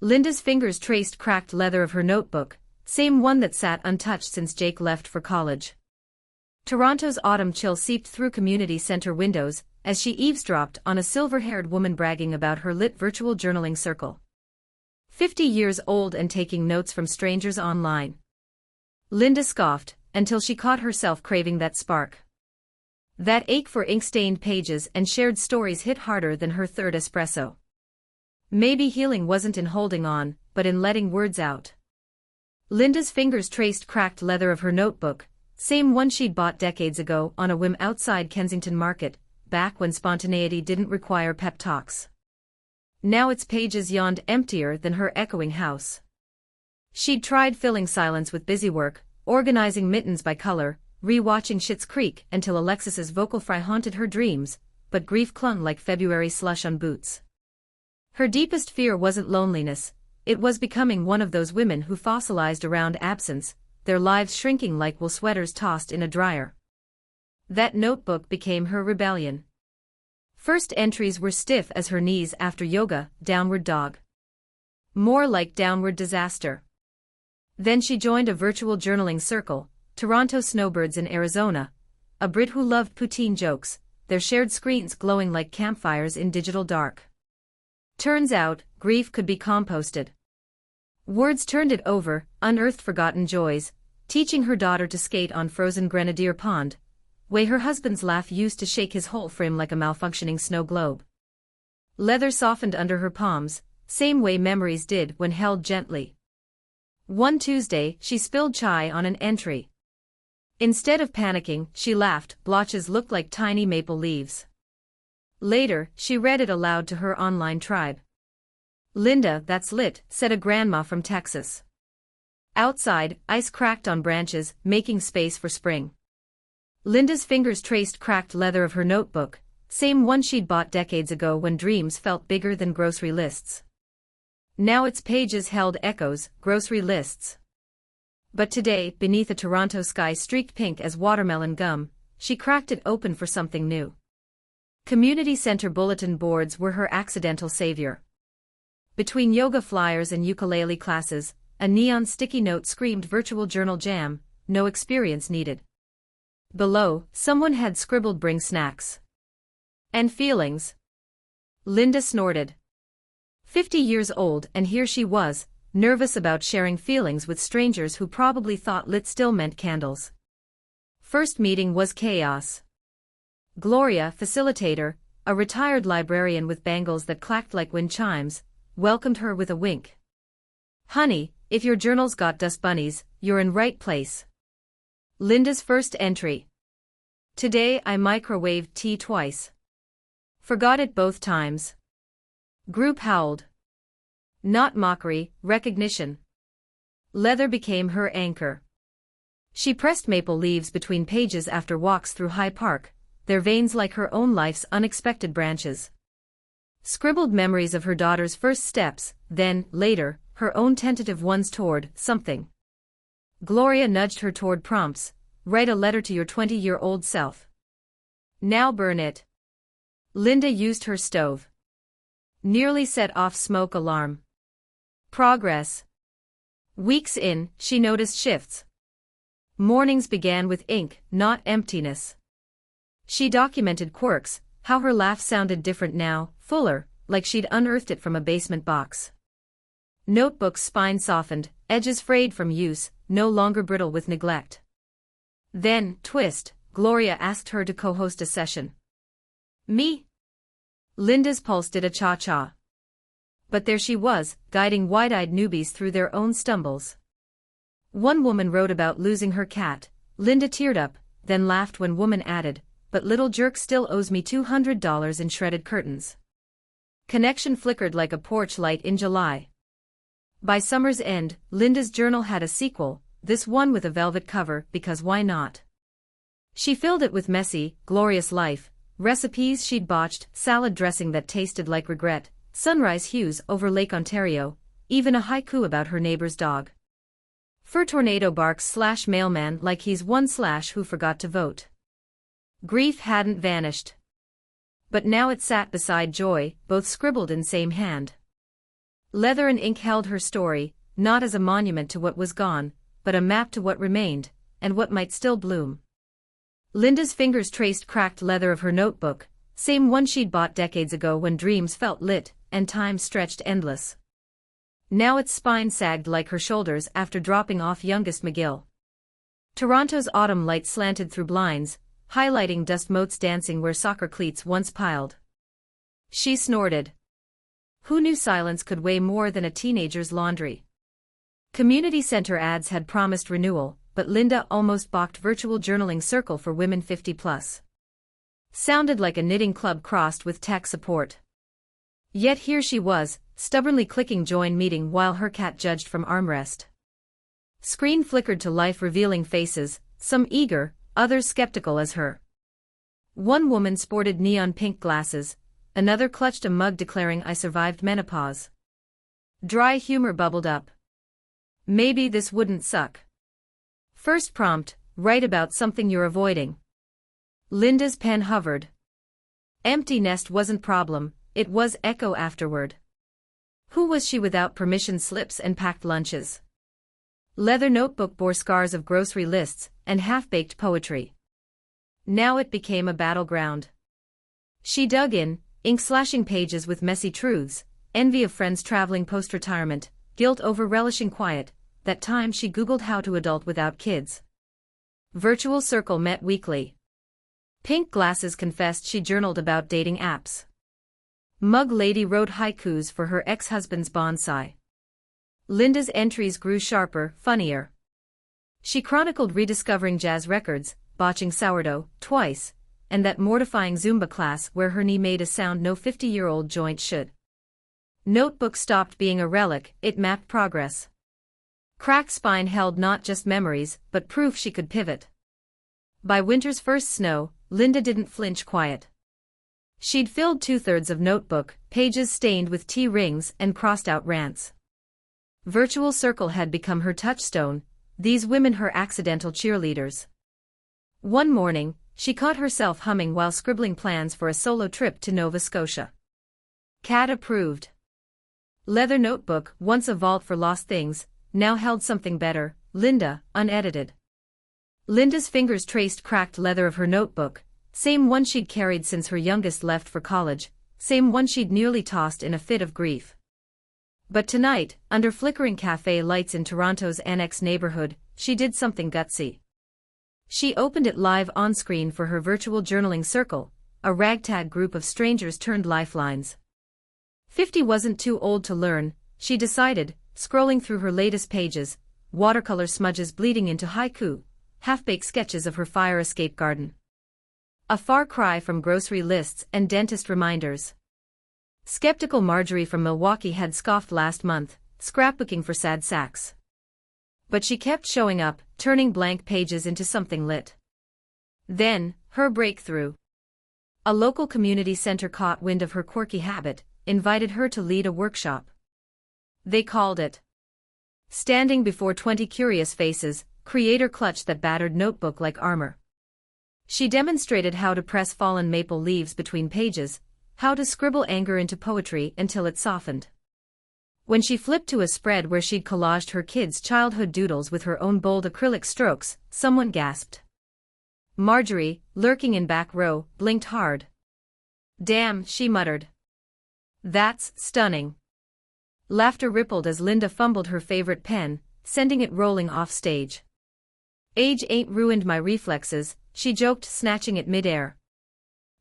Linda's fingers traced cracked leather of her notebook, same one that sat untouched since Jake left for college. Toronto's autumn chill seeped through community center windows as she eavesdropped on a silver-haired woman bragging about her lit virtual journaling circle. 50 years old and taking notes from strangers online. Linda scoffed, until she caught herself craving that spark. That ache for ink-stained pages and shared stories hit harder than her third espresso. Maybe healing wasn't in holding on, but in letting words out. Linda's fingers traced cracked leather of her notebook, same one she'd bought decades ago on a whim outside Kensington Market, back when spontaneity didn't require pep talks. Now its pages yawned emptier than her echoing house. She'd tried filling silence with busy work, organizing mittens by color, re-watching Schitt's Creek until Alexis's vocal fry haunted her dreams, but grief clung like February slush on boots. Her deepest fear wasn't loneliness, it was becoming one of those women who fossilized around absence, their lives shrinking like wool sweaters tossed in a dryer. That notebook became her rebellion. First entries were stiff as her knees after yoga, downward dog. More like downward disaster. Then she joined a virtual journaling circle, Toronto Snowbirds in Arizona, a Brit who loved poutine jokes, their shared screens glowing like campfires in digital dark. Turns out, grief could be composted. Words turned it over, unearthed forgotten joys, teaching her daughter to skate on frozen Grenadier Pond, way her husband's laugh used to shake his whole frame like a malfunctioning snow globe. Leather softened under her palms, same way memories did when held gently. One Tuesday, she spilled chai on an entry. Instead of panicking, she laughed, blotches looked like tiny maple leaves. Later, she read it aloud to her online tribe. "Linda, that's lit," said a grandma from Texas. Outside, ice cracked on branches, making space for spring. Linda's fingers traced cracked leather of her notebook, same one she'd bought decades ago when dreams felt bigger than grocery lists. Now its pages held echoes, grocery lists. But today, beneath a Toronto sky streaked pink as watermelon gum, she cracked it open for something new. Community center bulletin boards were her accidental savior. Between yoga flyers and ukulele classes, a neon sticky note screamed virtual journal jam, no experience needed. Below, someone had scribbled "bring snacks." And feelings. Linda snorted. 50 years old and here she was, nervous about sharing feelings with strangers who probably thought lit still meant candles. First meeting was chaos. Gloria, facilitator, a retired librarian with bangles that clacked like wind chimes, welcomed her with a wink. "Honey, if your journal's got dust bunnies, you're in right place." Linda's first entry. "Today I microwaved tea twice. Forgot it both times." Group howled. Not mockery, recognition. Leather became her anchor. She pressed maple leaves between pages after walks through High Park, their veins like her own life's unexpected branches. Scribbled memories of her daughter's first steps, then, later, her own tentative ones toward something. Gloria nudged her toward prompts. Write a letter to your 20-year-old self. Now burn it. Linda used her stove. Nearly set off smoke alarm. Progress. Weeks in, she noticed shifts. Mornings began with ink, not emptiness. She documented quirks, how her laugh sounded different now, fuller, like she'd unearthed it from a basement box. Notebook's spine softened, edges frayed from use, no longer brittle with neglect. Then, twist, Gloria asked her to co-host a session. Me? Linda's pulse did a cha-cha. But there she was, guiding wide-eyed newbies through their own stumbles. One woman wrote about losing her cat. Linda teared up, then laughed when woman added, "But little jerk still owes me $200 in shredded curtains." Connection flickered like a porch light in July. By summer's end, Linda's journal had a sequel, this one with a velvet cover, because why not? She filled it with messy, glorious life, recipes she'd botched, salad dressing that tasted like regret, sunrise hues over Lake Ontario, even a haiku about her neighbor's dog. Fur tornado barks / mailman like he's one / who forgot to vote. Grief hadn't vanished. But now it sat beside joy, both scribbled in same hand. Leather and ink held her story, not as a monument to what was gone, but a map to what remained, and what might still bloom. Linda's fingers traced cracked leather of her notebook, same one she'd bought decades ago when dreams felt lit, and time stretched endless. Now its spine sagged like her shoulders after dropping off youngest McGill. Toronto's autumn light slanted through blinds, highlighting dust motes dancing where soccer cleats once piled. She snorted. Who knew silence could weigh more than a teenager's laundry? Community center ads had promised renewal, but Linda almost balked virtual journaling circle for women 50+. Sounded like a knitting club crossed with tech support. Yet here she was, stubbornly clicking join meeting while her cat judged from armrest. Screen flickered to life revealing faces, some eager, others skeptical as her. One woman sported neon pink glasses, another clutched a mug declaring I survived menopause. Dry humor bubbled up. Maybe this wouldn't suck. First prompt, write about something you're avoiding. Linda's pen hovered. Empty nest wasn't problem, it was echo afterward. Who was she without permission slips and packed lunches? Leather notebook bore scars of grocery lists and half-baked poetry. Now it became a battleground. She dug in, ink-slashing pages with messy truths, envy of friends traveling post-retirement, guilt over relishing quiet, that time she Googled how to adult without kids. Virtual Circle met weekly. Pink Glasses confessed she journaled about dating apps. Mug Lady wrote haikus for her ex-husband's bonsai. Linda's entries grew sharper, funnier. She chronicled rediscovering jazz records, botching sourdough, twice, and that mortifying Zumba class where her knee made a sound no 50-year-old joint should. Notebook stopped being a relic, it mapped progress. Cracked spine held not just memories, but proof she could pivot. By winter's first snow, Linda didn't flinch quiet. She'd filled 2/3 of notebook, pages stained with tea rings and crossed-out rants. Virtual Circle had become her touchstone, these women her accidental cheerleaders. One morning, she caught herself humming while scribbling plans for a solo trip to Nova Scotia. Cat approved. Leather notebook, once a vault for lost things, now held something better, Linda, unedited. Linda's fingers traced cracked leather of her notebook, same one she'd carried since her youngest left for college, same one she'd nearly tossed in a fit of grief. But tonight, under flickering cafe lights in Toronto's annex neighborhood, she did something gutsy. She opened it live on-screen for her virtual journaling circle, a ragtag group of strangers turned lifelines. 50 wasn't too old to learn, she decided, scrolling through her latest pages, watercolor smudges bleeding into haiku, half-baked sketches of her fire escape garden. A far cry from grocery lists and dentist reminders. Skeptical Marjorie from Milwaukee had scoffed last month, scrapbooking for sad sacks. But she kept showing up, turning blank pages into something lit. Then, her breakthrough. A local community center caught wind of her quirky habit, invited her to lead a workshop. They called it. Standing before 20 curious faces, creator clutched that battered notebook like armor. She demonstrated how to press fallen maple leaves between pages, how to scribble anger into poetry until it softened. When she flipped to a spread where she'd collaged her kids' childhood doodles with her own bold acrylic strokes, someone gasped. Marjorie, lurking in back row, blinked hard. Damn, she muttered. That's stunning. Laughter rippled as Linda fumbled her favorite pen, sending it rolling off stage. Age ain't ruined my reflexes, she joked, snatching it midair.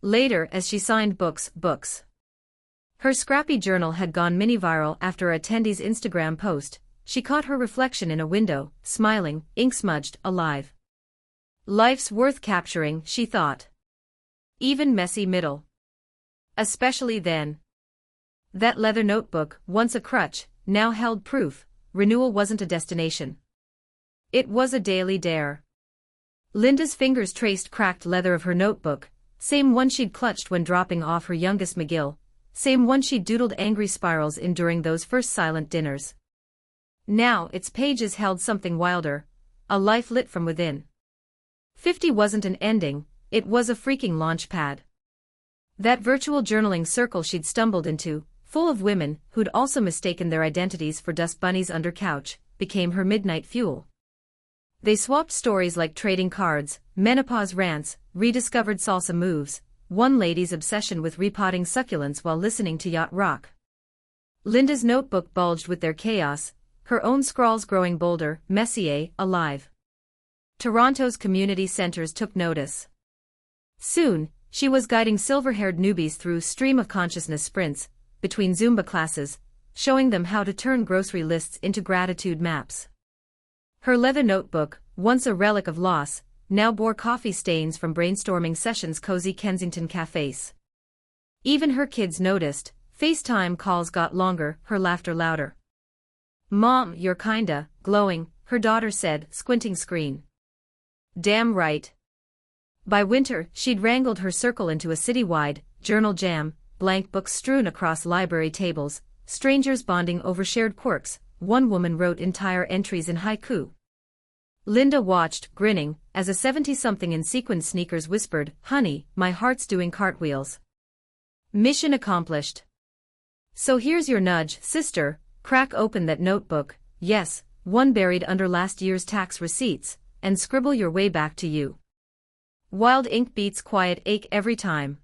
Later, as she signed books. Her scrappy journal had gone mini-viral after a attendee's Instagram post. She caught her reflection in a window, smiling, ink-smudged, alive. Life's worth capturing, she thought. Even messy middle. Especially then. That leather notebook, once a crutch, now held proof, renewal wasn't a destination. It was a daily dare. Linda's fingers traced cracked leather of her notebook, same one she'd clutched when dropping off her youngest McGill, same one she'd doodled angry spirals in during those first silent dinners. Now its pages held something wilder, a life lit from within. 50 wasn't an ending, it was a freaking launch pad. That virtual journaling circle she'd stumbled into, full of women who'd also mistaken their identities for dust bunnies under couch, became her midnight fuel. They swapped stories like trading cards, menopause rants, rediscovered salsa moves, one lady's obsession with repotting succulents while listening to yacht rock. Linda's notebook bulged with their chaos, her own scrawls growing bolder, messier, alive. Toronto's community centers took notice. Soon, she was guiding silver-haired newbies through stream-of-consciousness sprints, between Zumba classes, showing them how to turn grocery lists into gratitude maps. Her leather notebook, once a relic of loss, now bore coffee stains from brainstorming sessions cozy Kensington cafes. Even her kids noticed, FaceTime calls got longer, her laughter louder. "Mom, you're kinda glowing," her daughter said, squinting screen. "Damn right." By winter, she'd wrangled her circle into a citywide journal jam, blank books strewn across library tables, strangers bonding over shared quirks. One woman wrote entire entries in haiku. Linda watched, grinning, as a 70-something in sequined sneakers whispered, "Honey, my heart's doing cartwheels." Mission accomplished. So here's your nudge, sister, crack open that notebook, yes, one buried under last year's tax receipts, and scribble your way back to you. Wild ink beats quiet ache every time.